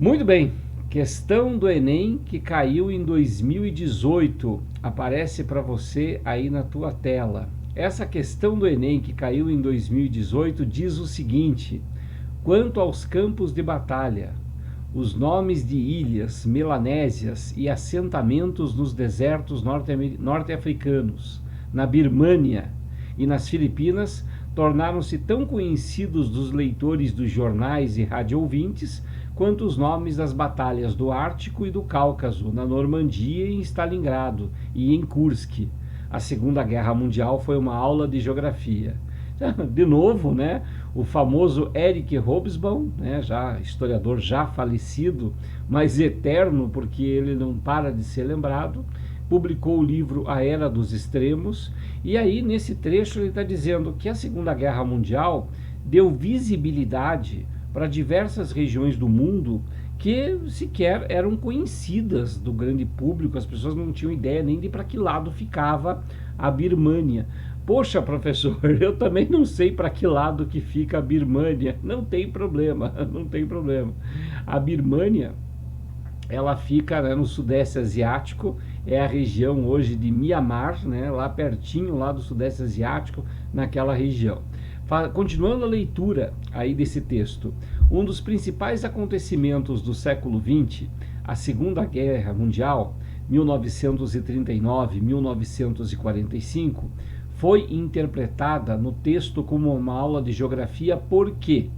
Muito bem, questão do Enem que caiu em 2018, aparece para você aí na tua tela. Essa questão do Enem que caiu em 2018 diz o seguinte: quanto aos campos de batalha, os nomes de ilhas, melanésias e assentamentos nos desertos norte-africanos, na Birmânia e nas Filipinas tornaram-se tão conhecidos dos leitores dos jornais e radioouvintes quanto os nomes das batalhas do Ártico e do Cáucaso, na Normandia e em Stalingrado e em Kursk. A Segunda Guerra Mundial foi uma aula de geografia. De novo, né, o famoso Eric Hobsbawm, né, historiador já falecido, mas eterno porque ele não para de ser lembrado, publicou o livro A Era dos Extremos, e aí nesse trecho ele está dizendo que a Segunda Guerra Mundial deu visibilidade para diversas regiões do mundo que sequer eram conhecidas do grande público, as pessoas não tinham ideia nem de para que lado ficava a Birmânia. Poxa, professor, eu também não sei para que lado que fica a Birmânia. Não tem problema, não tem problema. A Birmânia, ela fica, né, no Sudeste Asiático, é a região hoje de Mianmar, né, lá pertinho lá do Sudeste Asiático, naquela região. Continuando a leitura aí desse texto, um dos principais acontecimentos do século XX, a Segunda Guerra Mundial, 1939-1945, foi interpretada no texto como uma aula de geografia porque,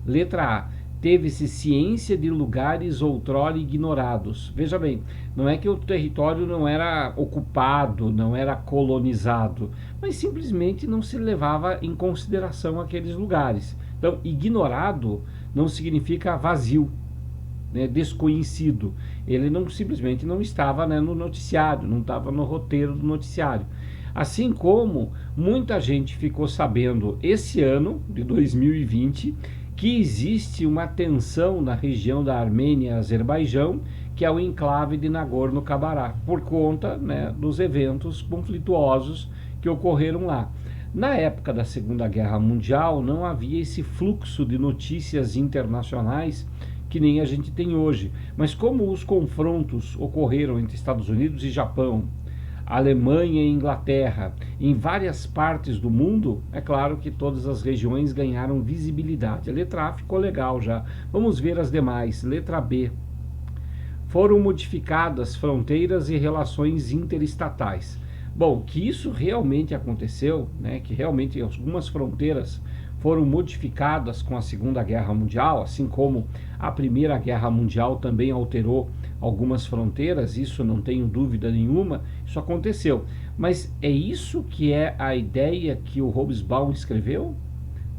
letra A, teve-se ciência de lugares outrora ignorados. Veja bem, não é que o território não era ocupado, não era colonizado, mas simplesmente não se levava em consideração aqueles lugares. Então, ignorado não significa vazio, né, desconhecido. Ele não simplesmente não estava, né, no noticiário, não estava no roteiro do noticiário. Assim como muita gente ficou sabendo esse ano de 2020 que existe uma tensão na região da Armênia e Azerbaijão, que é o enclave de Nagorno-Karabakh, por conta, né, dos eventos conflituosos que ocorreram lá. Na época da Segunda Guerra Mundial, não havia esse fluxo de notícias internacionais que nem a gente tem hoje. Mas como os confrontos ocorreram entre Estados Unidos e Japão, Alemanha e Inglaterra, em várias partes do mundo, é claro que todas as regiões ganharam visibilidade. A letra A ficou legal já. Vamos ver as demais. Letra B. Foram modificadas fronteiras e relações interestatais. Bom, que isso realmente aconteceu, né, que realmente algumas fronteiras foram modificadas com a Segunda Guerra Mundial, assim como a Primeira Guerra Mundial também alterou algumas fronteiras, isso não tenho dúvida nenhuma, isso aconteceu. Mas é isso que é a ideia que o Hobsbawm escreveu?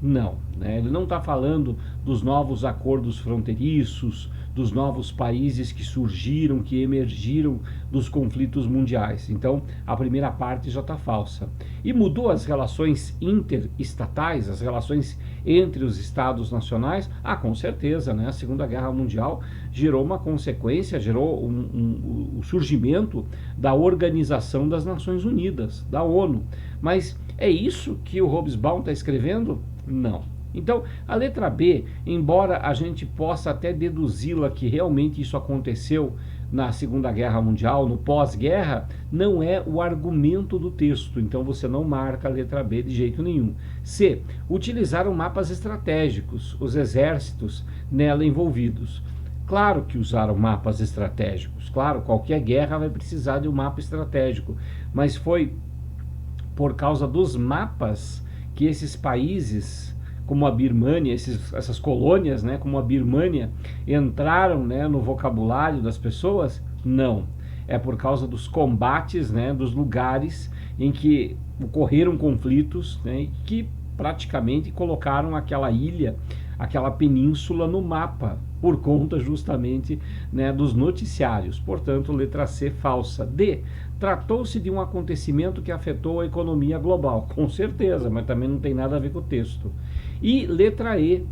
Não, né? Ele não está falando dos novos acordos fronteiriços, dos novos países que surgiram, que emergiram dos conflitos mundiais. Então, a primeira parte já está falsa. E mudou as relações interestatais, as relações entre os estados nacionais? Ah, com certeza, né? A Segunda Guerra Mundial gerou uma consequência, gerou o surgimento da Organização das Nações Unidas, da ONU. Mas é isso que o Hobsbawm está escrevendo? Não. Então, a letra B, embora a gente possa até deduzi-la que realmente isso aconteceu na Segunda Guerra Mundial, no pós-guerra, não é o argumento do texto. Então, você não marca a letra B de jeito nenhum. C. Utilizaram mapas estratégicos, os exércitos nela envolvidos. Claro que usaram mapas estratégicos. Claro, qualquer guerra vai precisar de um mapa estratégico. Mas foi por causa dos mapas que esses países, como a Birmânia, essas colônias, né, como a Birmânia, entraram, né, no vocabulário das pessoas? Não. É por causa dos combates, né, dos lugares em que ocorreram conflitos, né, que praticamente colocaram aquela ilha, aquela península no mapa, por conta justamente, né, dos noticiários. Portanto, letra C falsa. D. Tratou-se de um acontecimento que afetou a economia global. Com certeza, mas também não tem nada a ver com o texto. E letra E.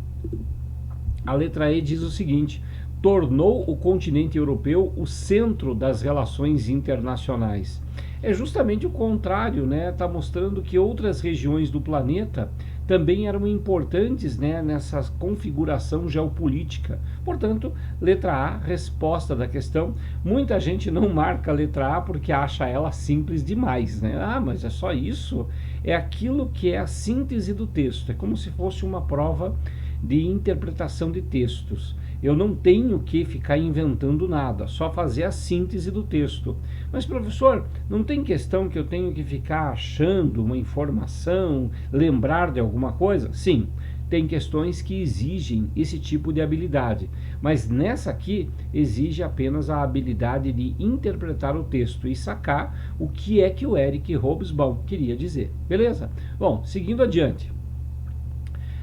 A letra E diz o seguinte: tornou o continente europeu o centro das relações internacionais. É justamente o contrário, né? Está mostrando que outras regiões do planeta também eram importantes, né, nessa configuração geopolítica. Portanto, letra A, resposta da questão. Muita gente não marca a letra A porque acha ela simples demais, né? Ah, mas é só isso? É aquilo que é a síntese do texto, é como se fosse uma prova de interpretação de textos. Eu não tenho que ficar inventando nada, só fazer a síntese do texto. Mas, professor, não tem questão que eu tenho que ficar achando uma informação, lembrar de alguma coisa? Sim, tem questões que exigem esse tipo de habilidade. Mas nessa aqui, exige apenas a habilidade de interpretar o texto e sacar o que é que o Eric Hobsbawm queria dizer. Beleza? Bom, seguindo adiante.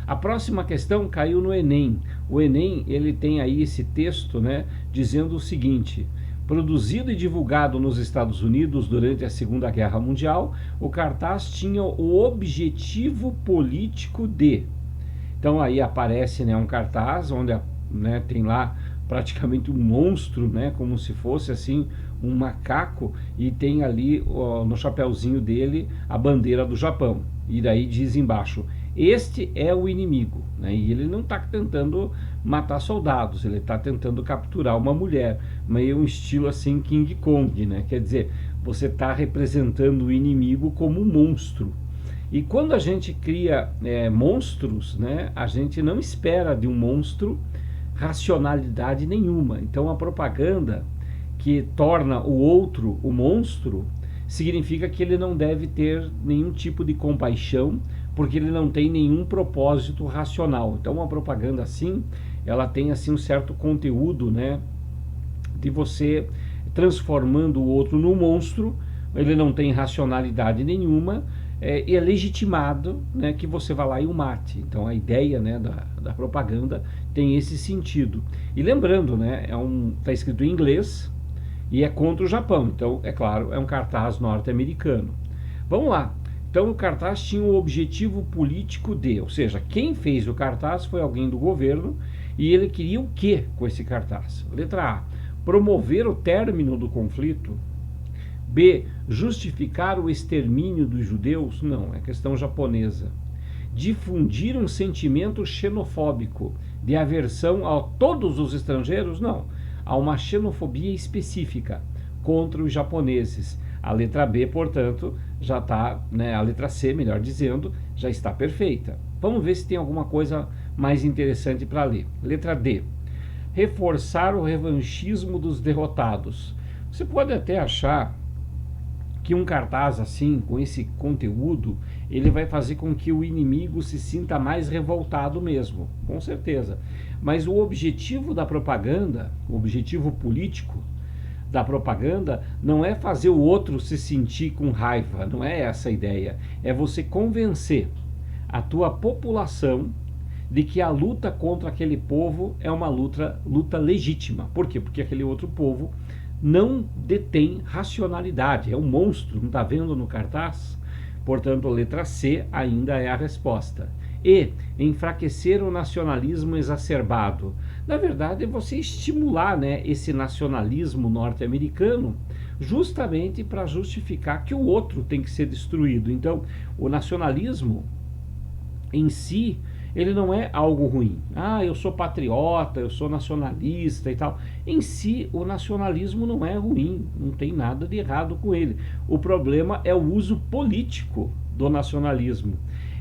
A próxima questão caiu no Enem. O Enem, ele tem aí esse texto, né, dizendo o seguinte: produzido e divulgado nos Estados Unidos durante a Segunda Guerra Mundial, o cartaz tinha o objetivo político de... Então aí aparece, né, um cartaz onde, né, tem lá praticamente um monstro, né, como se fosse assim um macaco, e tem ali no chapeuzinho dele a bandeira do Japão. E daí diz embaixo: este é o inimigo, né? E ele não está tentando matar soldados, ele está tentando capturar uma mulher, meio um estilo assim King Kong, né? Quer dizer, você está representando o inimigo como um monstro. E quando a gente cria monstros, né, a gente não espera de um monstro racionalidade nenhuma. Então a propaganda que torna o outro o monstro significa que ele não deve ter nenhum tipo de compaixão, porque ele não tem nenhum propósito racional. Então uma propaganda assim, ela tem assim um certo conteúdo, né, de você transformando o outro no monstro. Ele não tem racionalidade nenhuma, e é legitimado, né, que você vá lá e o mate. Então a ideia, né, da propaganda tem esse sentido. E lembrando, né, tá escrito em inglês e é contra o Japão. Então, é claro, é um cartaz norte-americano. Vamos lá. Então o cartaz tinha o objetivo político de, ou seja, quem fez o cartaz foi alguém do governo, e ele queria o que com esse cartaz? Letra A, promover o término do conflito. B, justificar o extermínio dos judeus? Não, é questão japonesa. Difundir um sentimento xenofóbico de aversão a todos os estrangeiros? Não, há uma xenofobia específica contra os japoneses. A letra B, portanto, já está, né, a letra C, melhor dizendo, já está perfeita. Vamos ver se tem alguma coisa mais interessante para ler. Letra D, reforçar o revanchismo dos derrotados. Você pode até achar que um cartaz assim, com esse conteúdo, ele vai fazer com que o inimigo se sinta mais revoltado mesmo, com certeza. Mas o objetivo da propaganda, o objetivo político da propaganda, não é fazer o outro se sentir com raiva, não é essa a ideia. É você convencer a tua população de que a luta contra aquele povo é uma luta legítima. Por quê? Porque aquele outro povo não detém racionalidade, é um monstro, não está vendo no cartaz? Portanto, a letra C ainda é a resposta. E, enfraquecer o nacionalismo exacerbado. Na verdade, é você estimular, né, esse nacionalismo norte-americano, justamente para justificar que o outro tem que ser destruído. Então, o nacionalismo em si, ele não é algo ruim. Ah, eu sou patriota, eu sou nacionalista e tal. Em si, o nacionalismo não é ruim, não tem nada de errado com ele. O problema é o uso político do nacionalismo.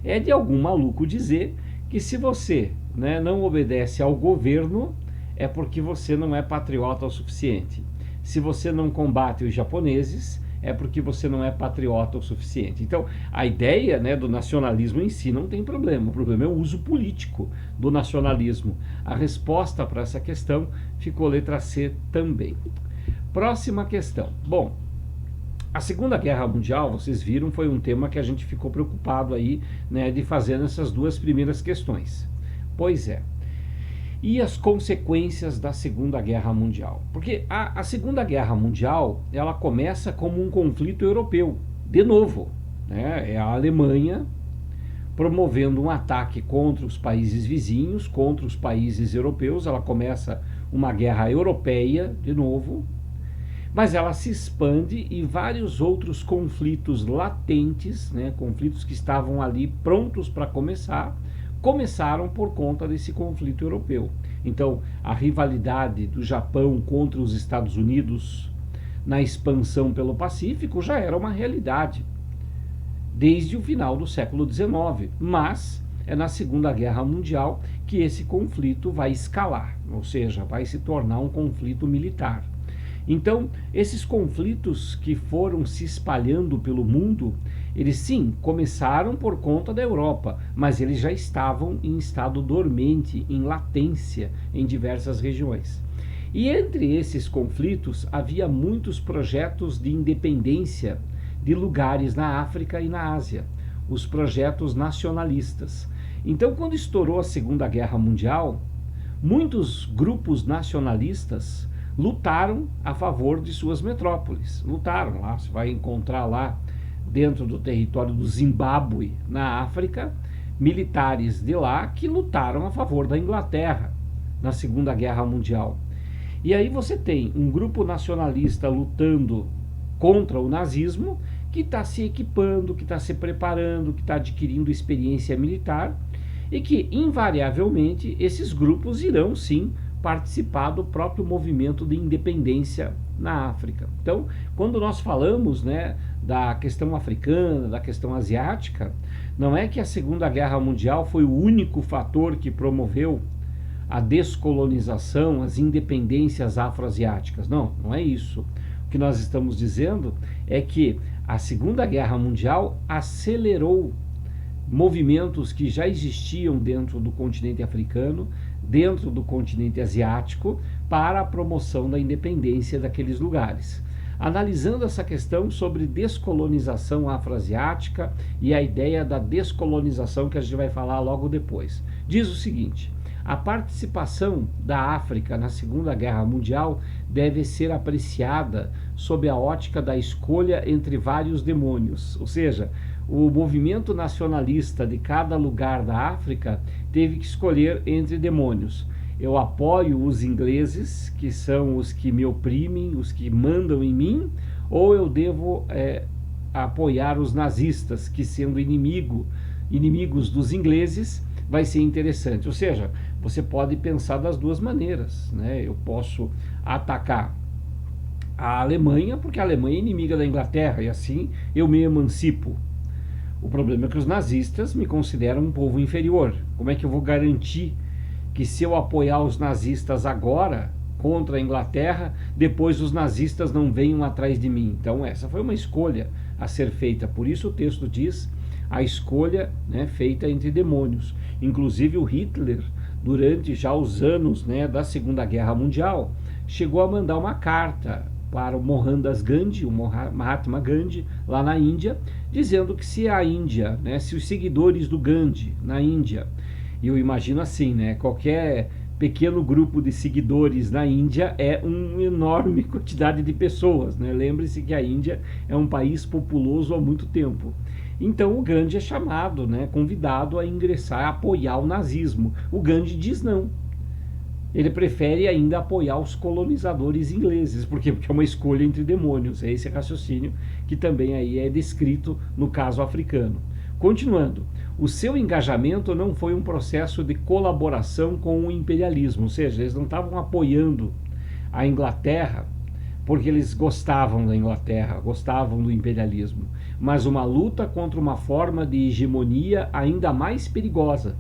É de algum maluco dizer que se você, né, não obedece ao governo, é porque você não é patriota o suficiente. Se você não combate os japoneses, é porque você não é patriota o suficiente. Então, a ideia, né, do nacionalismo em si não tem problema. O problema é o uso político do nacionalismo. A resposta para essa questão ficou letra C também. Próxima questão. Bom, a Segunda Guerra Mundial, vocês viram, foi um tema que a gente ficou preocupado aí, né, de fazer nessas duas primeiras questões. Pois é. E as consequências da Segunda Guerra Mundial? Porque a Segunda Guerra Mundial, ela começa como um conflito europeu, de novo, né? É a Alemanha promovendo um ataque contra os países vizinhos, contra os países europeus. Ela começa uma guerra europeia, de novo, mas ela se expande e vários outros conflitos latentes, né, conflitos que estavam ali prontos para começar, começaram por conta desse conflito europeu. Então, a rivalidade do Japão contra os Estados Unidos na expansão pelo Pacífico já era uma realidade desde o final do século XIX, mas é na Segunda Guerra Mundial que esse conflito vai escalar, ou seja, vai se tornar um conflito militar. Então, esses conflitos que foram se espalhando pelo mundo, eles sim começaram por conta da Europa, mas eles já estavam em estado dormente, em latência, em diversas regiões. E entre esses conflitos havia muitos projetos de independência de lugares na África e na Ásia, os projetos nacionalistas. Então, quando estourou a Segunda Guerra Mundial, muitos grupos nacionalistas lutaram a favor de suas metrópoles. Lutaram lá, você vai encontrar lá dentro do território do Zimbábue, na África, militares de lá que lutaram a favor da Inglaterra na Segunda Guerra Mundial. E aí você tem um grupo nacionalista lutando contra o nazismo, que está se equipando, que está se preparando, que está adquirindo experiência militar, e que invariavelmente esses grupos irão sim participar do próprio movimento de independência na África. Então, quando nós falamos, né, da questão africana, da questão asiática, não é que a Segunda Guerra Mundial foi o único fator que promoveu a descolonização, as independências afroasiáticas. Não, não é isso. O que nós estamos dizendo é que a Segunda Guerra Mundial acelerou movimentos que já existiam dentro do continente africano, dentro do continente asiático, para a promoção da independência daqueles lugares. Analisando essa questão sobre descolonização afroasiática e a ideia da descolonização que a gente vai falar logo depois. Diz o seguinte: a participação da África na Segunda Guerra Mundial deve ser apreciada sob a ótica da escolha entre vários demônios, ou seja, o movimento nacionalista de cada lugar da África teve que escolher entre demônios. Eu apoio os ingleses, que são os que me oprimem, os que mandam em mim, ou eu devo apoiar os nazistas, que sendo inimigos dos ingleses, vai ser interessante. Ou seja, você pode pensar das duas maneiras, né? Eu posso atacar a Alemanha, porque a Alemanha é inimiga da Inglaterra, e assim eu me emancipo. O problema é que os nazistas me consideram um povo inferior. Como é que eu vou garantir que, se eu apoiar os nazistas agora contra a Inglaterra, depois os nazistas não venham atrás de mim? Então essa foi uma escolha a ser feita. Por isso o texto diz a escolha, né, feita entre demônios. Inclusive o Hitler, durante já os anos, né, da Segunda Guerra Mundial, chegou a mandar uma carta para o Mohandas Gandhi, o Mahatma Gandhi, lá na Índia, dizendo que se a Índia, né, se os seguidores do Gandhi na Índia, e eu imagino assim, né, qualquer pequeno grupo de seguidores na Índia é uma enorme quantidade de pessoas, né? Lembre-se que a Índia é um país populoso há muito tempo. Então o Gandhi é chamado, né, convidado a ingressar, a apoiar o nazismo. O Gandhi diz não. Ele prefere ainda apoiar os colonizadores ingleses. Por quê? Porque é uma escolha entre demônios. É esse raciocínio que também aí é descrito no caso africano. Continuando, o seu engajamento não foi um processo de colaboração com o imperialismo, ou seja, eles não estavam apoiando a Inglaterra porque eles gostavam da Inglaterra, gostavam do imperialismo, mas uma luta contra uma forma de hegemonia ainda mais perigosa,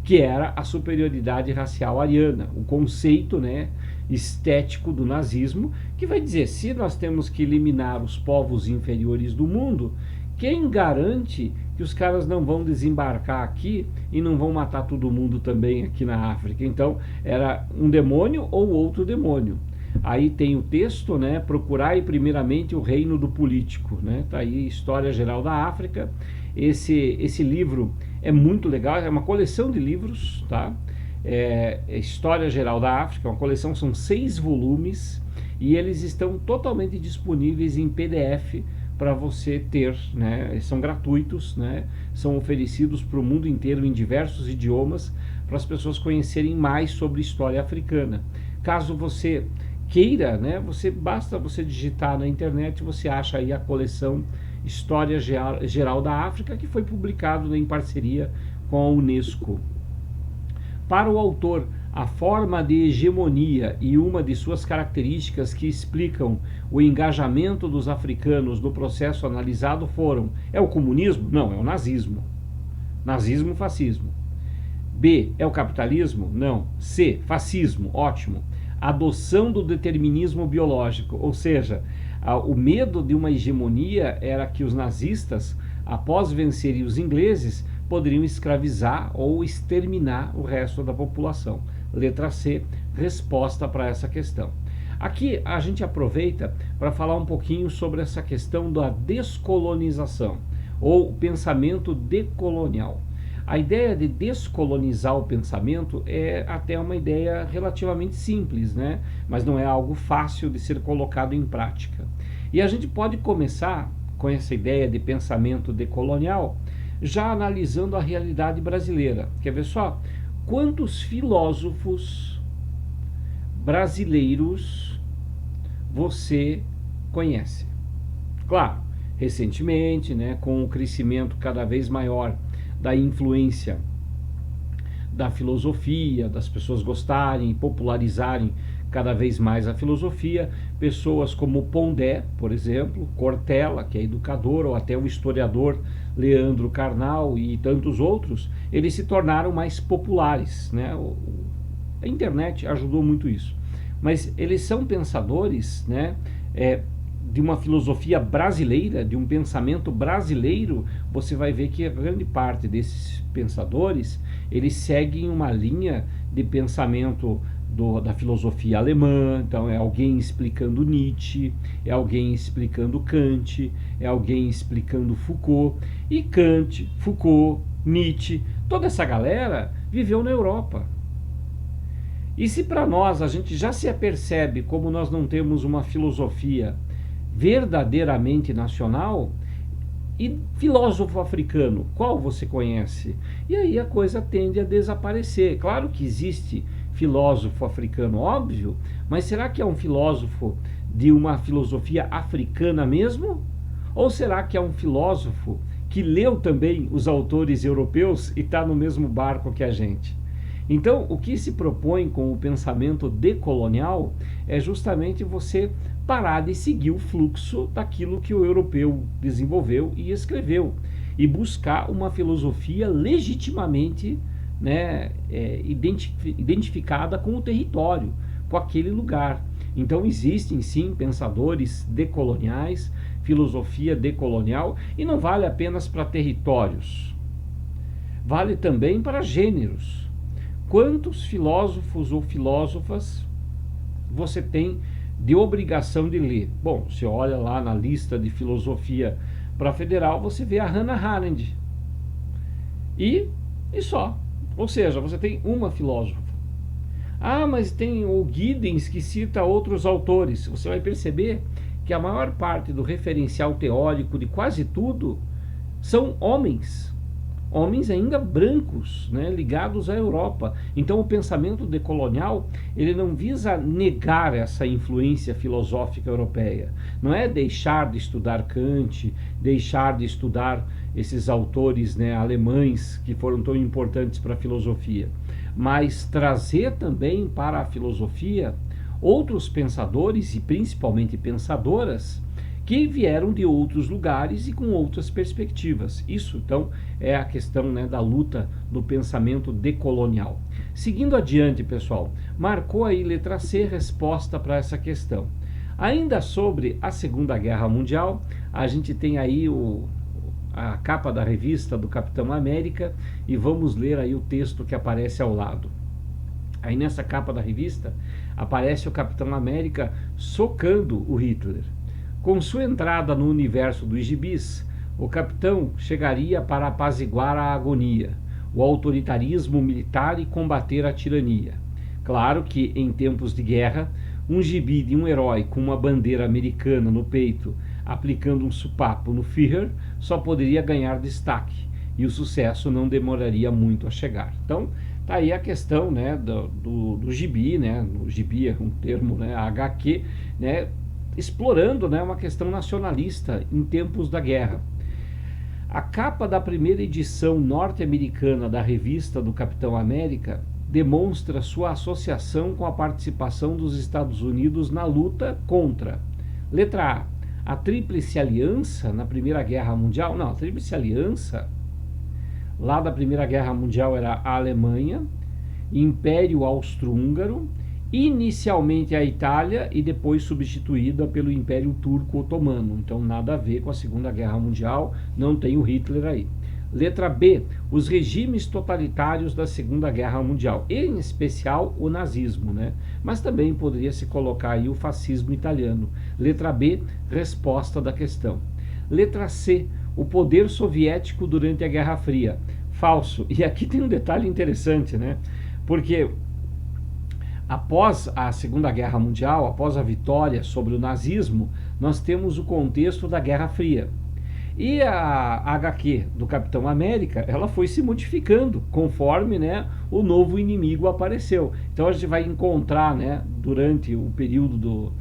que era a superioridade racial ariana, o conceito, né, estético do nazismo, que vai dizer, se nós temos que eliminar os povos inferiores do mundo, quem garante que os caras não vão desembarcar aqui e não vão matar todo mundo também aqui na África? Então, era um demônio ou outro demônio. Aí tem o texto, né, procurai primeiramente o reino do político, né? Tá aí História Geral da África. Esse livro é muito legal, é uma coleção de livros, tá? História Geral da África, uma coleção, são 6 volumes e eles estão totalmente disponíveis em PDF para você ter, né? São gratuitos, né? São oferecidos para o mundo inteiro em diversos idiomas para as pessoas conhecerem mais sobre história africana. Caso você queira, né, basta você digitar na internet, você acha aí a coleção História Geral da África, que foi publicado em parceria com a Unesco. Para o autor, a forma de hegemonia e uma de suas características que explicam o engajamento dos africanos no processo analisado foram: é o comunismo? Não, é o nazismo. Nazismo, fascismo. B, é o capitalismo? Não. C, fascismo, ótimo. Adoção do determinismo biológico, ou seja, o medo de uma hegemonia era que os nazistas, após vencerem os ingleses, poderiam escravizar ou exterminar o resto da população. Letra C, resposta para essa questão. Aqui a gente aproveita para falar um pouquinho sobre essa questão da descolonização, ou pensamento decolonial. A ideia de descolonizar o pensamento é até uma ideia relativamente simples, né? Mas não é algo fácil de ser colocado em prática. E a gente pode começar com essa ideia de pensamento decolonial já analisando a realidade brasileira. Quer ver só? Quantos filósofos brasileiros você conhece? Claro, recentemente, né, com o crescimento cada vez maior da influência da filosofia, das pessoas gostarem e popularizarem cada vez mais a filosofia, pessoas como Pondé, por exemplo, Cortella, que é educador, ou até o historiador Leandro Carnal e tantos outros, eles se tornaram mais populares, né? A internet ajudou muito isso. Mas eles são pensadores, né, de uma filosofia brasileira, de um pensamento brasileiro. Você vai ver que a grande parte desses pensadores, eles seguem uma linha de pensamento da filosofia alemã. Então é alguém explicando Nietzsche, é alguém explicando Kant, é alguém explicando Foucault. E Kant, Foucault, Nietzsche, toda essa galera viveu na Europa. E se para nós a gente já se apercebe como nós não temos uma filosofia verdadeiramente nacional, e filósofo africano, qual você conhece? E aí a coisa tende a desaparecer. Claro que existe filósofo africano, óbvio, mas será que é um filósofo de uma filosofia africana mesmo? Ou será que é um filósofo que leu também os autores europeus e está no mesmo barco que a gente? Então, o que se propõe com o pensamento decolonial é justamente você parar de seguir o fluxo daquilo que o europeu desenvolveu e escreveu, e buscar uma filosofia legitimamente, né, identificada com o território, com aquele lugar. Então existem sim pensadores decoloniais, filosofia decolonial, e não vale apenas para territórios, vale também para gêneros. Quantos filósofos ou filósofas você tem de obrigação de ler? Bom, você olha lá na lista de filosofia para federal, você vê a Hannah Arendt. E só. Ou seja, você tem uma filósofa. Ah, mas tem o Giddens que cita outros autores. Você vai perceber que a maior parte do referencial teórico de quase tudo são homens. Homens ainda brancos, né, ligados à Europa. Então o pensamento decolonial, ele não visa negar essa influência filosófica europeia. Não é deixar de estudar Kant, deixar de estudar esses autores, né, alemães que foram tão importantes para a filosofia, mas trazer também para a filosofia outros pensadores e principalmente pensadoras que vieram de outros lugares e com outras perspectivas. Isso, então, é a questão, né, da luta do pensamento decolonial. Seguindo adiante, pessoal, marcou aí letra C, resposta para essa questão. Ainda sobre a Segunda Guerra Mundial, a gente tem aí a capa da revista do Capitão América e vamos ler aí o texto que aparece ao lado. Aí nessa capa da revista aparece o Capitão América socando o Hitler. Com sua entrada no universo dos gibis, o capitão chegaria para apaziguar a agonia, o autoritarismo militar e combater a tirania. Claro que, em tempos de guerra, um gibi de um herói com uma bandeira americana no peito, aplicando um sopapo no Führer, só poderia ganhar destaque, e o sucesso não demoraria muito a chegar. Então, Tá aí a questão, né, do gibi, né, o gibi é um termo, né, HQ, né, explorando, né, uma questão nacionalista em tempos da guerra. A capa da primeira edição norte-americana da revista do Capitão América demonstra sua associação com a participação dos Estados Unidos na luta contra, letra A Tríplice Aliança na Primeira Guerra Mundial. Não, a Tríplice Aliança lá da Primeira Guerra Mundial era a Alemanha, Império Austro-Húngaro, inicialmente a Itália e depois substituída pelo Império Turco Otomano. Então nada a ver com a Segunda Guerra Mundial, não tem o Hitler aí. Letra B, os regimes totalitários da Segunda Guerra Mundial, em especial o nazismo, né? Mas também poderia se colocar aí o fascismo italiano. Letra B, resposta da questão. Letra C, o poder soviético durante a Guerra Fria. Falso. E aqui tem um detalhe interessante, né? Porque após a Segunda Guerra Mundial, após a vitória sobre o nazismo, nós temos o contexto da Guerra Fria. E a HQ do Capitão América, ela foi se modificando conforme, né, o novo inimigo apareceu. Então a gente vai encontrar, né, durante o período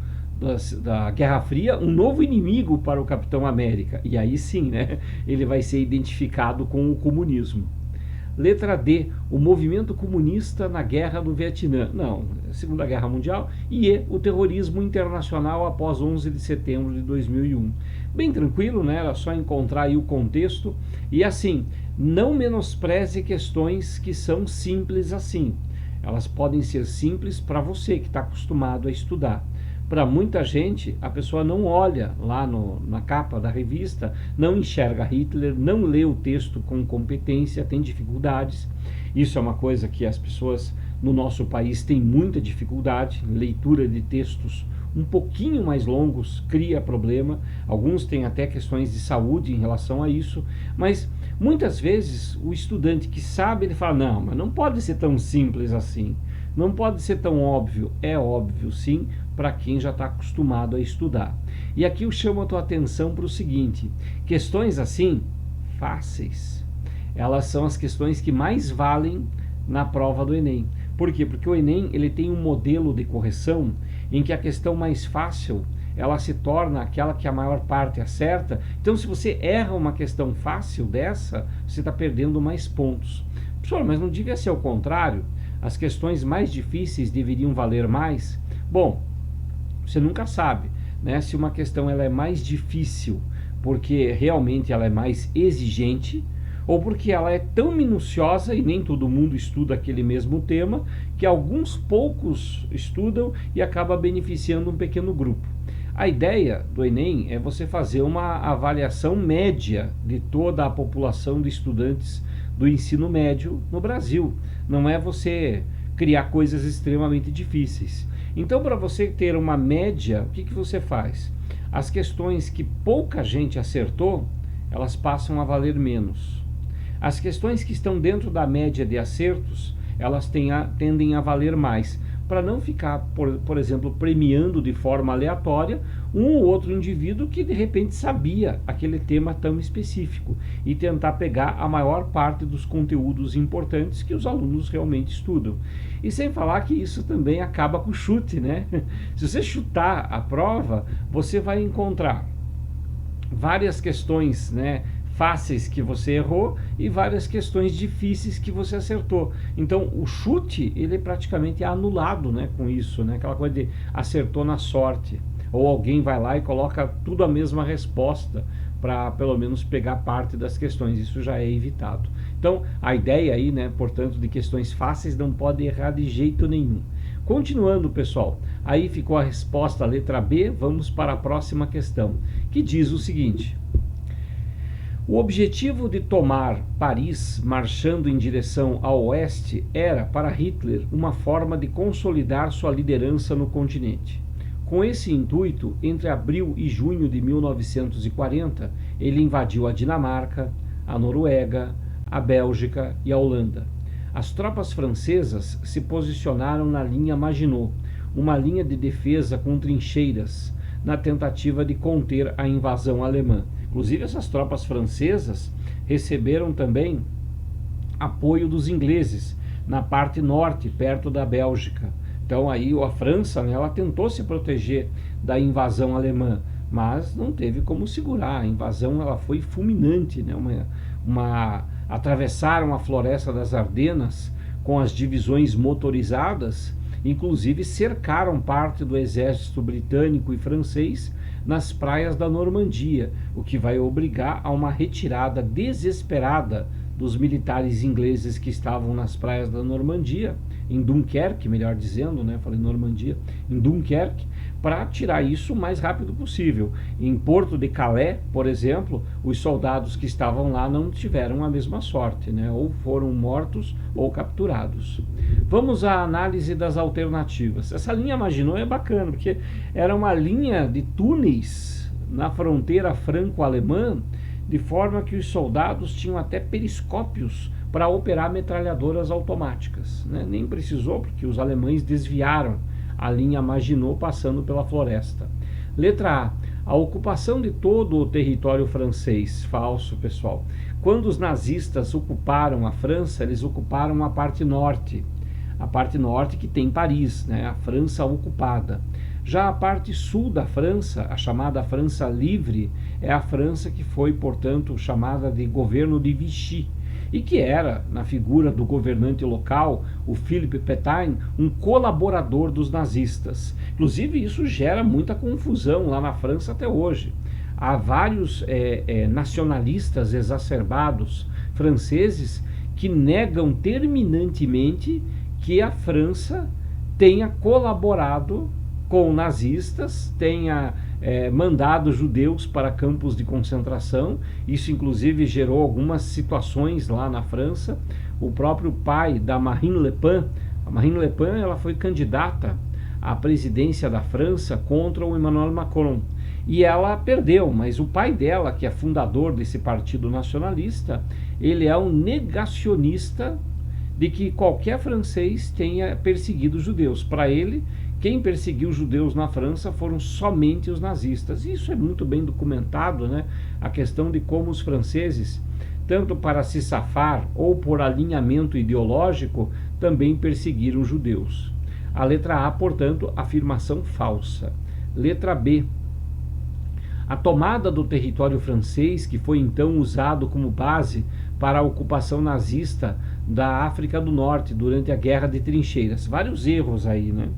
da Guerra Fria, um novo inimigo para o Capitão América. E aí sim, né, ele vai ser identificado com o comunismo. Letra D, o movimento comunista na Guerra do Vietnã. Não, Segunda Guerra Mundial. E E, o terrorismo internacional após 11 de setembro de 2001. Bem tranquilo, né? Era só encontrar aí o contexto. E assim, não menospreze questões que são simples assim. Elas podem ser simples para você que está acostumado a estudar. Para muita gente, a pessoa não olha lá na capa da revista, não enxerga Hitler, não lê o texto com competência, tem dificuldades. Isso é uma coisa que as pessoas no nosso país têm muita dificuldade. Leitura de textos um pouquinho mais longos cria problema. Alguns têm até questões de saúde em relação a isso. Mas muitas vezes o estudante que sabe, ele fala, não, mas não pode ser tão simples assim. Não pode ser tão óbvio. É óbvio sim, para quem já está acostumado a estudar. E aqui eu chamo a tua atenção para o seguinte, questões assim, fáceis, elas são as questões que mais valem na prova do Enem. Por quê? Porque o Enem ele tem um modelo de correção em que a questão mais fácil ela se torna aquela que a maior parte acerta. Então se você erra uma questão fácil dessa, você está perdendo mais pontos. Professor, mas não devia ser o contrário? As questões mais difíceis deveriam valer mais? Bom, você nunca sabe, né, se uma questão ela é mais difícil porque realmente ela é mais exigente ou porque ela é tão minuciosa e nem todo mundo estuda aquele mesmo tema que alguns poucos estudam e acaba beneficiando um pequeno grupo. A ideia do Enem é você fazer uma avaliação média de toda a população de estudantes do ensino médio no Brasil. Não é você criar coisas extremamente difíceis. Então, para você ter uma média, o que você faz? As questões que pouca gente acertou, elas passam a valer menos. As questões que estão dentro da média de acertos, elas tendem a valer mais. Para não ficar, por exemplo, premiando de forma aleatória um ou outro indivíduo que de repente sabia aquele tema tão específico e tentar pegar a maior parte dos conteúdos importantes que os alunos realmente estudam. E sem falar que isso também acaba com o chute, né? Se você chutar a prova, você vai encontrar várias questões, né, fáceis que você errou e várias questões difíceis que você acertou. Então o chute ele é praticamente anulado, né, com isso, né, aquela coisa de acertou na sorte, ou alguém vai lá e coloca tudo a mesma resposta para pelo menos pegar parte das questões. Isso já é evitado. Então a ideia aí, né, portanto, de questões fáceis não pode errar de jeito nenhum. Continuando, pessoal, aí ficou a resposta, a letra B. Vamos para a próxima questão, que diz o seguinte: o objetivo de tomar Paris marchando em direção ao oeste era, para Hitler, uma forma de consolidar sua liderança no continente. Com esse intuito, entre abril e junho de 1940, ele invadiu a Dinamarca, a Noruega, a Bélgica e a Holanda. As tropas francesas se posicionaram na linha Maginot, uma linha de defesa com trincheiras, na tentativa de conter a invasão alemã. Inclusive, essas tropas francesas receberam também apoio dos ingleses, na parte norte, perto da Bélgica. Então aí a França, né, ela tentou se proteger da invasão alemã, mas não teve como segurar. A invasão ela foi fulminante, né? Atravessaram a floresta das Ardenas com as divisões motorizadas, inclusive cercaram parte do exército britânico e francês nas praias da Normandia, o que vai obrigar a uma retirada desesperada dos militares ingleses que estavam nas praias da Normandia, em Dunkerque, melhor dizendo, né? Falei Normandia, em Dunkerque, para tirar isso o mais rápido possível. Em Porto de Calais, por exemplo, os soldados que estavam lá não tiveram a mesma sorte, né? Ou foram mortos ou capturados. Vamos à análise das alternativas. Essa linha Maginot é bacana, porque era uma linha de túneis na fronteira franco-alemã, de forma que os soldados tinham até periscópios para operar metralhadoras automáticas, né? Nem precisou, porque os alemães desviaram a linha Maginot passando pela floresta. Letra A ocupação de todo o território francês. Falso, pessoal. Quando os nazistas ocuparam a França, eles ocuparam a parte norte que tem Paris, né? A França ocupada. Já a parte sul da França, a chamada França Livre, é a França que foi, portanto, chamada de governo de Vichy, e que era, na figura do governante local, o Philippe Pétain, um colaborador dos nazistas. Inclusive, isso gera muita confusão lá na França até hoje. Há vários nacionalistas exacerbados franceses que negam terminantemente que a França tenha colaborado com nazistas, tenha mandado judeus para campos de concentração. Isso inclusive gerou algumas situações lá na França. O próprio pai da Marine Le Pen, a Marine Le Pen, ela foi candidata à presidência da França contra o Emmanuel Macron, e ela perdeu, mas o pai dela, que é fundador desse partido nacionalista, ele é um negacionista de que qualquer francês tenha perseguido os judeus. Para ele, quem perseguiu os judeus na França foram somente os nazistas. Isso é muito bem documentado, né? A questão de como os franceses, tanto para se safar ou por alinhamento ideológico, também perseguiram os judeus. A letra A, portanto, afirmação falsa. Letra B. A tomada do território francês, que foi então usado como base para a ocupação nazista da África do Norte durante a Guerra de Trincheiras. Vários erros aí, né?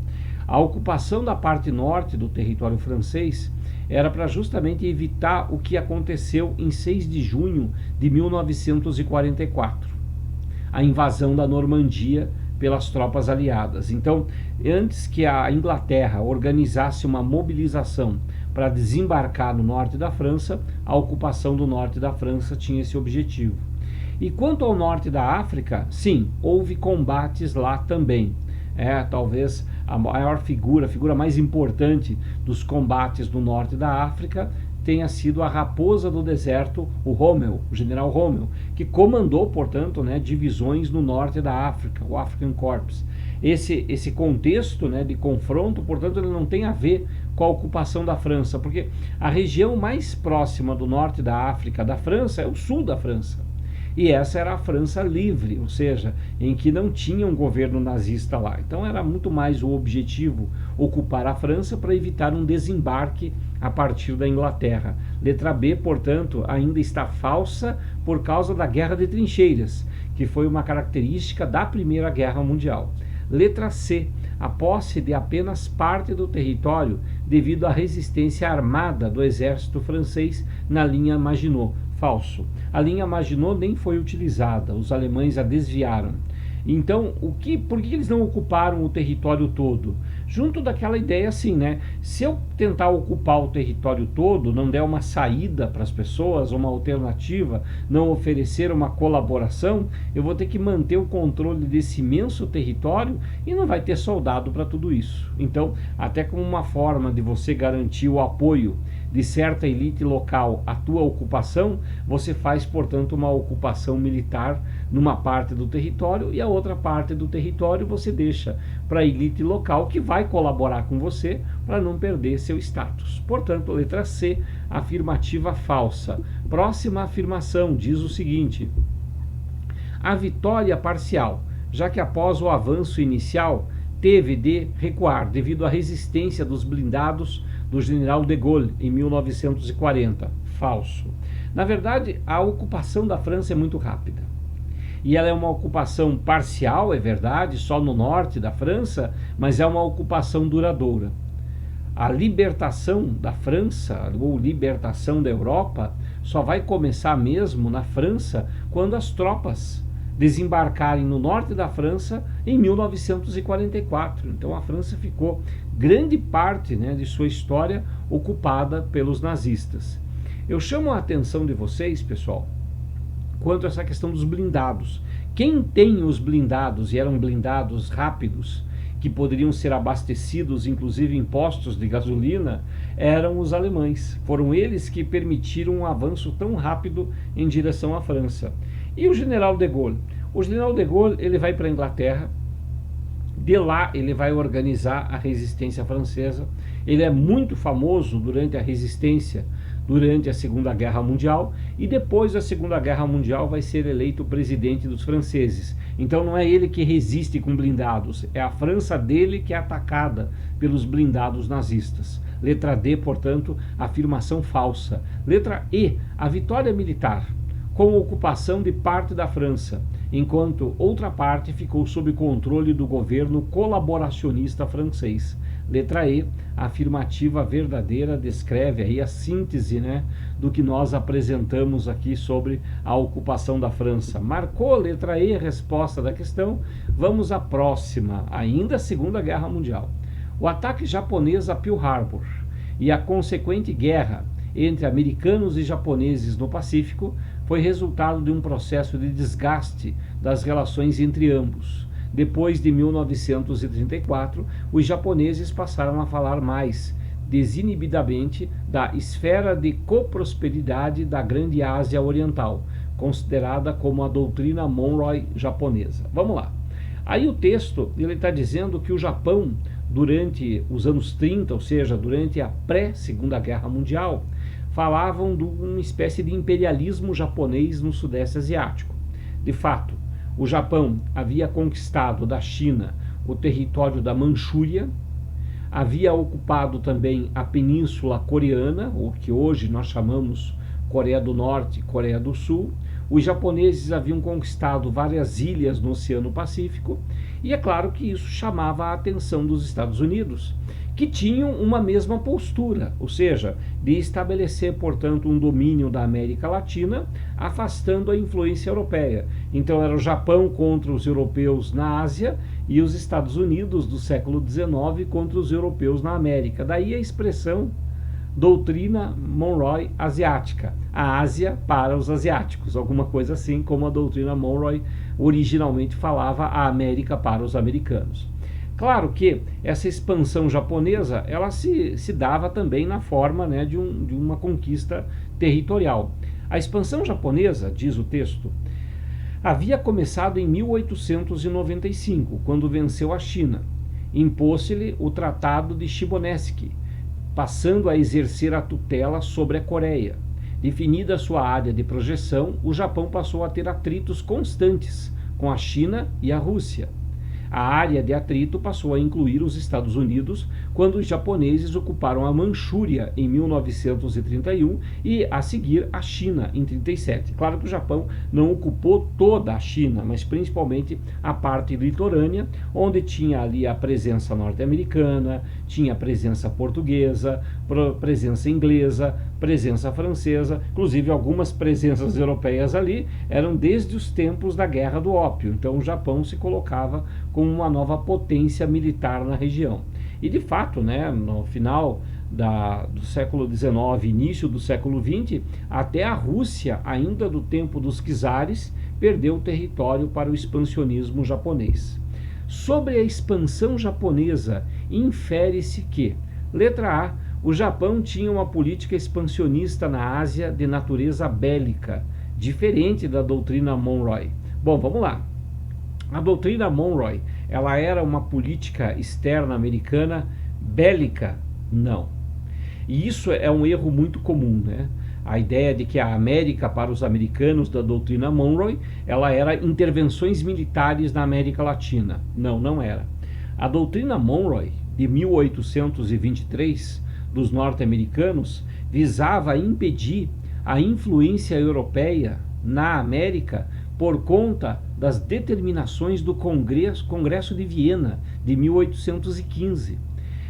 A ocupação da parte norte do território francês era para justamente evitar o que aconteceu em 6 de junho de 1944, a invasão da Normandia pelas tropas aliadas. Então, antes que a Inglaterra organizasse uma mobilização para desembarcar no norte da França, a ocupação do norte da França tinha esse objetivo. E quanto ao norte da África, sim, houve combates lá também. Talvez a maior figura, a figura mais importante dos combates do norte da África tenha sido a Raposa do Deserto, o Rommel, o general Rommel, que comandou, portanto, né, divisões no norte da África, o African Corps. Esse contexto, né, de confronto, portanto, ele não tem a ver com a ocupação da França, porque a região mais próxima do norte da África da França é o sul da França. E essa era a França livre, ou seja, em que não tinha um governo nazista lá. Então era muito mais o objetivo ocupar a França para evitar um desembarque a partir da Inglaterra. Letra B, portanto, ainda está falsa por causa da Guerra de Trincheiras, que foi uma característica da Primeira Guerra Mundial. Letra C, a posse de apenas parte do território devido à resistência armada do exército francês na linha Maginot. Falso. A linha Maginot nem foi utilizada, os alemães a desviaram. Então, por que eles não ocuparam o território todo? Junto daquela ideia assim, né? Se eu tentar ocupar o território todo, não der uma saída para as pessoas, uma alternativa, não oferecer uma colaboração, eu vou ter que manter o controle desse imenso território e não vai ter soldado para tudo isso. Então, até como uma forma de você garantir o apoio de certa elite local à tua ocupação, você faz, portanto, uma ocupação militar numa parte do território e a outra parte do território você deixa para a elite local que vai colaborar com você para não perder seu status. Portanto, letra C, afirmativa falsa. Próxima afirmação diz o seguinte: a vitória parcial já que após o avanço inicial teve de recuar devido à resistência dos blindados do general de Gaulle em 1940. Falso. Na verdade, a ocupação da França é muito rápida. E ela é uma ocupação parcial, é verdade, só no norte da França, mas é uma ocupação duradoura. A libertação da França, ou libertação da Europa, só vai começar mesmo na França quando as tropas desembarcarem no norte da França em 1944. Então a França ficou grande parte, né, de sua história ocupada pelos nazistas. Eu chamo a atenção de vocês, pessoal, quanto a essa questão dos blindados. Quem tem os blindados, e eram blindados rápidos, que poderiam ser abastecidos, inclusive em postos de gasolina, eram os alemães. Foram eles que permitiram um avanço tão rápido em direção à França. E o general de Gaulle? O general de Gaulle, ele vai para a Inglaterra, de lá ele vai organizar a resistência francesa. Ele é muito famoso durante a resistência, durante a Segunda Guerra Mundial, e depois da Segunda Guerra Mundial vai ser eleito presidente dos franceses. Então não é ele que resiste com blindados, é a França dele que é atacada pelos blindados nazistas. Letra D, portanto, afirmação falsa. Letra E, a vitória militar, com a ocupação de parte da França, enquanto outra parte ficou sob controle do governo colaboracionista francês. Letra E, a afirmativa verdadeira, descreve aí a síntese, né, do que nós apresentamos aqui sobre a ocupação da França. Marcou letra E a resposta da questão. Vamos à próxima, ainda Segunda Guerra Mundial. O ataque japonês a Pearl Harbor e a consequente guerra entre americanos e japoneses no Pacífico foi resultado de um processo de desgaste das relações entre ambos. Depois de 1934, os japoneses passaram a falar mais desinibidamente da esfera de coprosperidade da Grande Ásia Oriental, considerada como a doutrina Monroe japonesa. Vamos lá. Aí o texto ele está dizendo que o Japão, durante os anos 30, ou seja, durante a pré-Segunda Guerra Mundial, falavam de uma espécie de imperialismo japonês no Sudeste Asiático. De fato, o Japão havia conquistado da China o território da Manchúria, havia ocupado também a Península Coreana, o que hoje nós chamamos Coreia do Norte e Coreia do Sul. Os japoneses haviam conquistado várias ilhas no Oceano Pacífico, e é claro que isso chamava a atenção dos Estados Unidos, que tinham uma mesma postura, ou seja, de estabelecer, portanto, um domínio da América Latina, afastando a influência europeia. Então era o Japão contra os europeus na Ásia e os Estados Unidos do século XIX contra os europeus na América. Daí a expressão doutrina Monroe asiática, a Ásia para os asiáticos, alguma coisa assim como a doutrina Monroe originalmente falava, a América para os americanos. Claro que essa expansão japonesa ela se dava também na forma, né, de uma conquista territorial. A expansão japonesa, diz o texto, havia começado em 1895, quando venceu a China. Impôs-lhe o Tratado de Shimonoseki, passando a exercer a tutela sobre a Coreia. Definida sua área de projeção, o Japão passou a ter atritos constantes com a China e a Rússia. A área de atrito passou a incluir os Estados Unidos quando os japoneses ocuparam a Manchúria em 1931 e, a seguir, a China em 1937. Claro que o Japão não ocupou toda a China, mas principalmente a parte litorânea, onde tinha ali a presença norte-americana, tinha a presença portuguesa, presença inglesa, presença francesa, inclusive algumas presenças europeias ali eram desde os tempos da Guerra do Ópio. Então o Japão se colocava como uma nova potência militar na região. E de fato, né, no final do século XIX, início do século XX, até a Rússia, ainda do tempo dos czares, perdeu território para o expansionismo japonês. Sobre a expansão japonesa, infere-se que, letra A, o Japão tinha uma política expansionista na Ásia de natureza bélica, diferente da doutrina Monroe. Bom, vamos lá. A doutrina Monroe, ela era uma política externa americana bélica? Não. E isso é um erro muito comum, né? A ideia de que a América para os americanos da doutrina Monroe, ela era intervenções militares na América Latina. Não, não era. A doutrina Monroe, de 1823, dos norte-americanos, visava impedir a influência europeia na América por conta das determinações do Congresso de Viena, de 1815.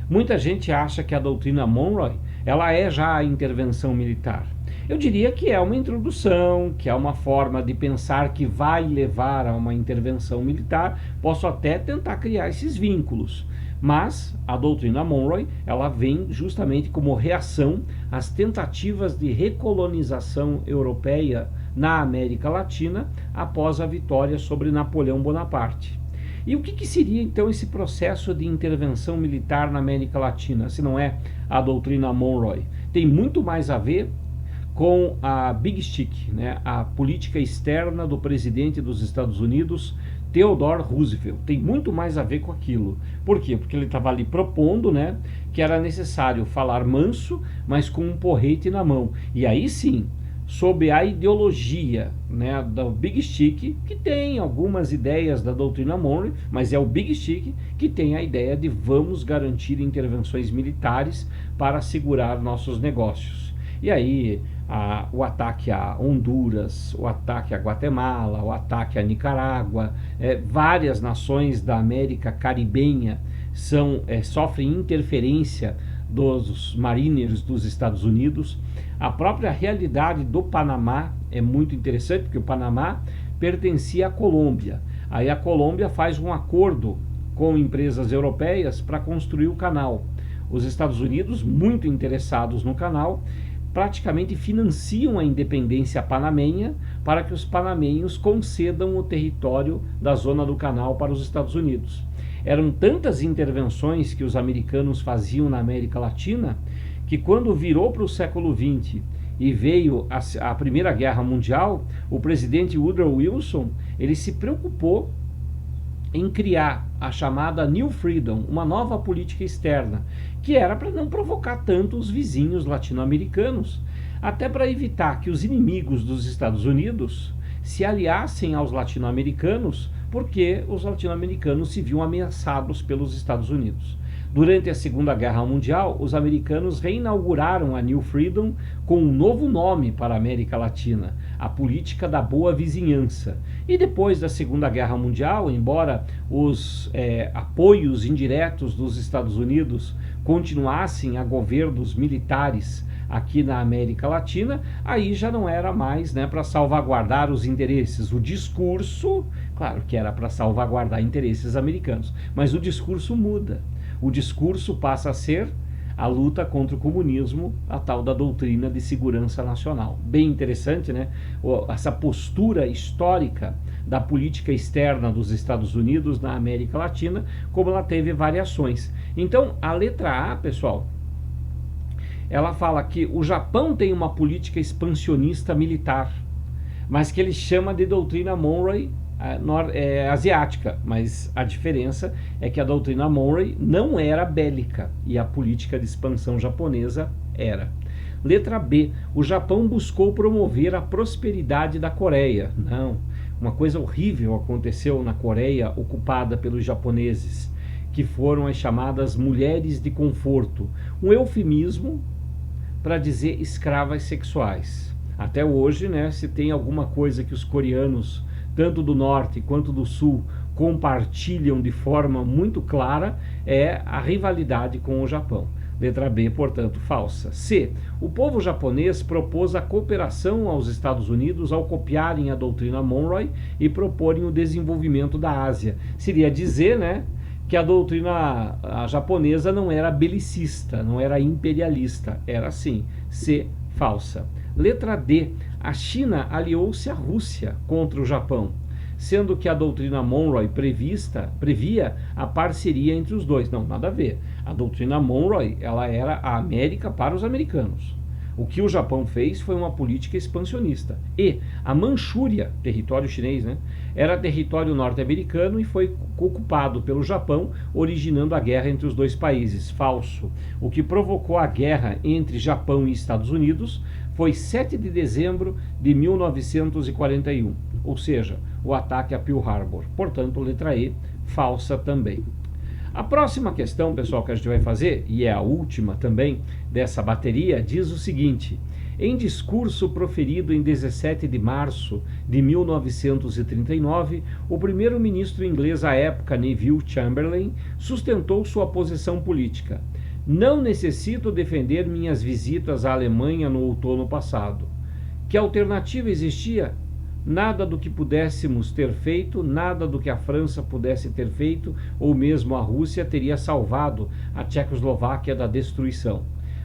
Muita gente acha que a doutrina Monroe, ela é já a intervenção militar. Eu diria que é uma introdução, que é uma forma de pensar que vai levar a uma intervenção militar. Posso até tentar criar esses vínculos, mas a doutrina Monroe, ela vem justamente como reação às tentativas de recolonização europeia na América Latina após a vitória sobre Napoleão Bonaparte. E o que seria então esse processo de intervenção militar na América Latina, se não é a doutrina Monroe? Tem muito mais a ver com a Big Stick, né? A política externa do presidente dos Estados Unidos, Theodore Roosevelt. Tem muito mais a ver com aquilo. Por quê? Porque ele estava ali propondo, né, que era necessário falar manso, mas com um porrete na mão. E aí sim, sob a ideologia, né, do Big Stick, que tem algumas ideias da doutrina Monroe, mas é o Big Stick que tem a ideia de vamos garantir intervenções militares para segurar nossos negócios. E aí o ataque a Honduras, o ataque a Guatemala, o ataque a Nicarágua, várias nações da América caribenha sofrem interferência dos mariners dos Estados Unidos. A própria realidade do Panamá é muito interessante, porque o Panamá pertencia à Colômbia. Aí a Colômbia faz um acordo com empresas europeias para construir o canal. Os Estados Unidos, muito interessados no canal, praticamente financiam a independência panamenha para que os panamenhos concedam o território da zona do canal para os Estados Unidos. Eram tantas intervenções que os americanos faziam na América Latina que quando virou para o século XX e veio a Primeira Guerra Mundial, o presidente Woodrow Wilson, ele se preocupou em criar a chamada New Freedom, uma nova política externa, que era para não provocar tanto os vizinhos latino-americanos, até para evitar que os inimigos dos Estados Unidos se aliassem aos latino-americanos, porque os latino-americanos se viam ameaçados pelos Estados Unidos. Durante a Segunda Guerra Mundial, os americanos reinauguraram a New Freedom com um novo nome para a América Latina, a política da boa vizinhança. E depois da Segunda Guerra Mundial, embora os apoios indiretos dos Estados Unidos continuassem a governos militares aqui na América Latina, aí já não era mais, né, para salvaguardar os interesses. O discurso, claro que era para salvaguardar interesses americanos, mas o discurso muda. O discurso passa a ser a luta contra o comunismo, a tal da doutrina de segurança nacional. Bem interessante, né? Essa postura histórica da política externa dos Estados Unidos na América Latina, como ela teve variações. Então, a letra A, pessoal, ela fala que o Japão tem uma política expansionista militar, mas que ele chama de doutrina Monroe asiática, mas a diferença é que a doutrina Monroe não era bélica e a política de expansão japonesa era. Letra B, o Japão buscou promover a prosperidade da Coreia. Não, uma coisa horrível aconteceu na Coreia ocupada pelos japoneses, que foram as chamadas mulheres de conforto, um eufemismo para dizer escravas sexuais. Até hoje, né, se tem alguma coisa que os coreanos tanto do norte quanto do sul compartilham de forma muito clara, é a rivalidade com o Japão. Letra B, portanto, falsa. C. O povo japonês propôs a cooperação aos Estados Unidos ao copiarem a doutrina Monroe e proporem o desenvolvimento da Ásia. Seria dizer, né, que a doutrina japonesa não era belicista, não era imperialista, era sim. C. Falsa. Letra D. A China aliou-se à Rússia contra o Japão, sendo que a doutrina Monroe previa a parceria entre os dois. Não, nada a ver. A doutrina Monroe, ela era a América para os americanos. O que o Japão fez foi uma política expansionista. E a Manchúria, território chinês, né, era território norte-americano e foi ocupado pelo Japão, originando a guerra entre os dois países. Falso. O que provocou a guerra entre Japão e Estados Unidos foi 7 de dezembro de 1941, ou seja, o ataque a Pearl Harbor. Portanto, letra E, falsa também. A próxima questão, pessoal, que a gente vai fazer, e é a última também dessa bateria, diz o seguinte: em discurso proferido em 17 de março de 1939, o primeiro-ministro inglês à época, Neville Chamberlain, sustentou sua posição política. Não necessito defender minhas visitas à Alemanha no outono passado. Que alternativa existia? Nada do que pudéssemos ter feito, nada do que a França pudesse ter feito, ou mesmo a Rússia, teria salvado a Tchecoslováquia da destruição.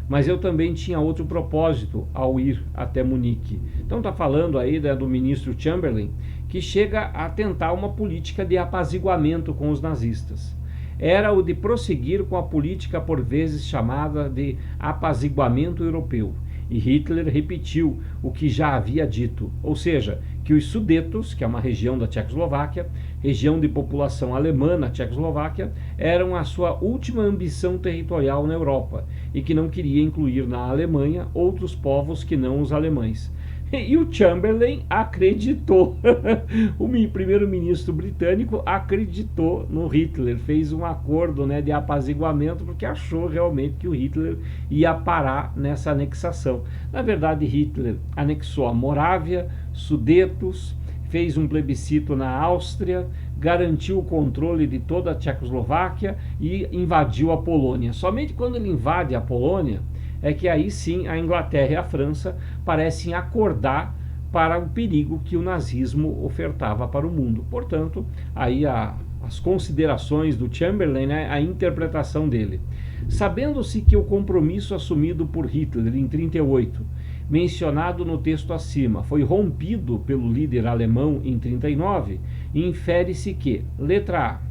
Mas eu também tinha outro propósito ao ir até Munique. Então está falando aí do ministro Chamberlain, que chega a tentar uma política de apaziguamento com os nazistas. Era o de prosseguir com a política por vezes chamada de apaziguamento europeu. E Hitler repetiu o que já havia dito, ou seja, que os Sudetos, que é uma região da Tchecoslováquia, região de população alemã na Tchecoslováquia, eram a sua última ambição territorial na Europa e que não queria incluir na Alemanha outros povos que não os alemães. E o Chamberlain acreditou, o primeiro-ministro britânico acreditou no Hitler, fez um acordo, né, de apaziguamento, porque achou realmente que o Hitler ia parar nessa anexação. Na verdade, Hitler anexou a Morávia, Sudetos, fez um plebiscito na Áustria, garantiu o controle de toda a Tchecoslováquia e invadiu a Polônia. Somente quando ele invade a Polônia é que aí sim a Inglaterra e a França parecem acordar para o perigo que o nazismo ofertava para o mundo. Portanto, aí as considerações do Chamberlain, né, a interpretação dele. Sabendo-se que o compromisso assumido por Hitler em 1938, mencionado no texto acima, foi rompido pelo líder alemão em 1939, infere-se que, letra A,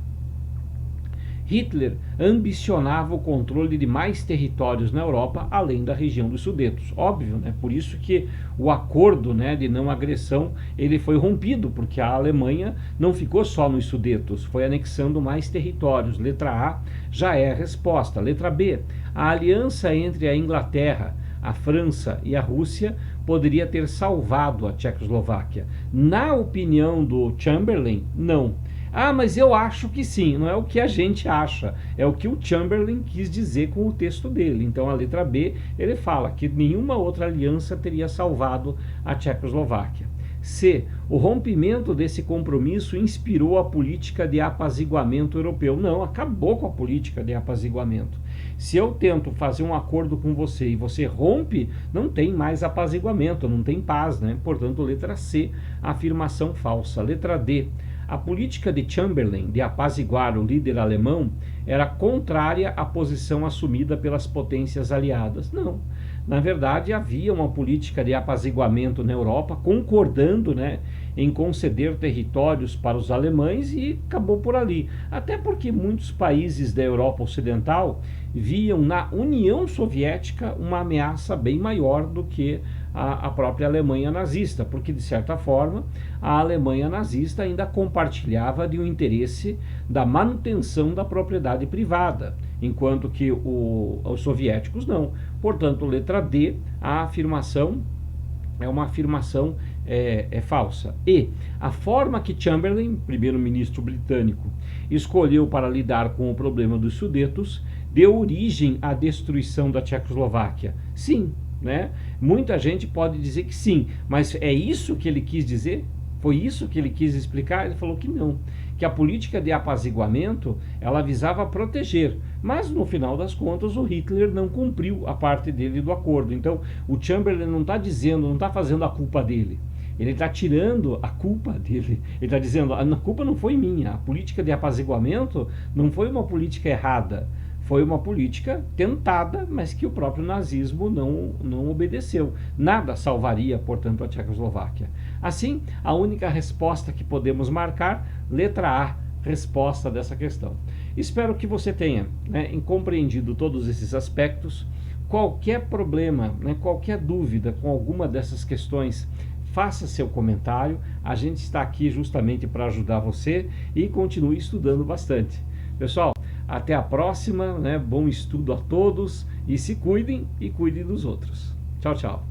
Hitler ambicionava o controle de mais territórios na Europa, além da região dos Sudetos. Óbvio, né? Por isso que o acordo, né, de não agressão ele foi rompido, porque a Alemanha não ficou só nos Sudetos, foi anexando mais territórios. Letra A já é a resposta. Letra B, a aliança entre a Inglaterra, a França e a Rússia poderia ter salvado a Tchecoslováquia. Na opinião do Chamberlain, não. Ah, mas eu acho que sim. Não é o que a gente acha, é o que o Chamberlain quis dizer com o texto dele. Então a letra B, ele fala que nenhuma outra aliança teria salvado a Tchecoslováquia. C. O rompimento desse compromisso inspirou a política de apaziguamento europeu. Não, acabou com a política de apaziguamento. Se eu tento fazer um acordo com você e você rompe, não tem mais apaziguamento, não tem paz, né? Portanto, letra C, afirmação falsa. Letra D. A política de Chamberlain de apaziguar o líder alemão era contrária à posição assumida pelas potências aliadas. Não. Na verdade, havia uma política de apaziguamento na Europa, concordando, né, em conceder territórios para os alemães e acabou por ali. Até porque muitos países da Europa Ocidental viam na União Soviética uma ameaça bem maior do que a própria Alemanha nazista, porque de certa forma a Alemanha nazista ainda compartilhava de um interesse da manutenção da propriedade privada, enquanto que os soviéticos não. Portanto, letra D, a afirmação é uma afirmação falsa. E a forma que Chamberlain, primeiro-ministro britânico, escolheu para lidar com o problema dos Sudetos deu origem à destruição da Tchecoslováquia. Sim, né? Muita gente pode dizer que sim, mas é isso que ele quis dizer? Foi isso que ele quis explicar? Ele falou que não, que a política de apaziguamento ela visava proteger, mas no final das contas o Hitler não cumpriu a parte dele do acordo. Então o Chamberlain não está dizendo, não está fazendo a culpa dele. Ele está tirando a culpa dele. Ele está dizendo, a culpa não foi minha, a política de apaziguamento não foi uma política errada. Foi uma política tentada, mas que o próprio nazismo não obedeceu. Nada salvaria, portanto, a Tchecoslováquia. Assim, a única resposta que podemos marcar, letra A, resposta dessa questão. Espero que você tenha, né, compreendido todos esses aspectos. Qualquer problema, né, qualquer dúvida com alguma dessas questões, faça seu comentário. A gente está aqui justamente para ajudar você e continue estudando bastante. Pessoal, até a próxima, né? Bom estudo a todos e se cuidem e cuidem dos outros. Tchau, tchau.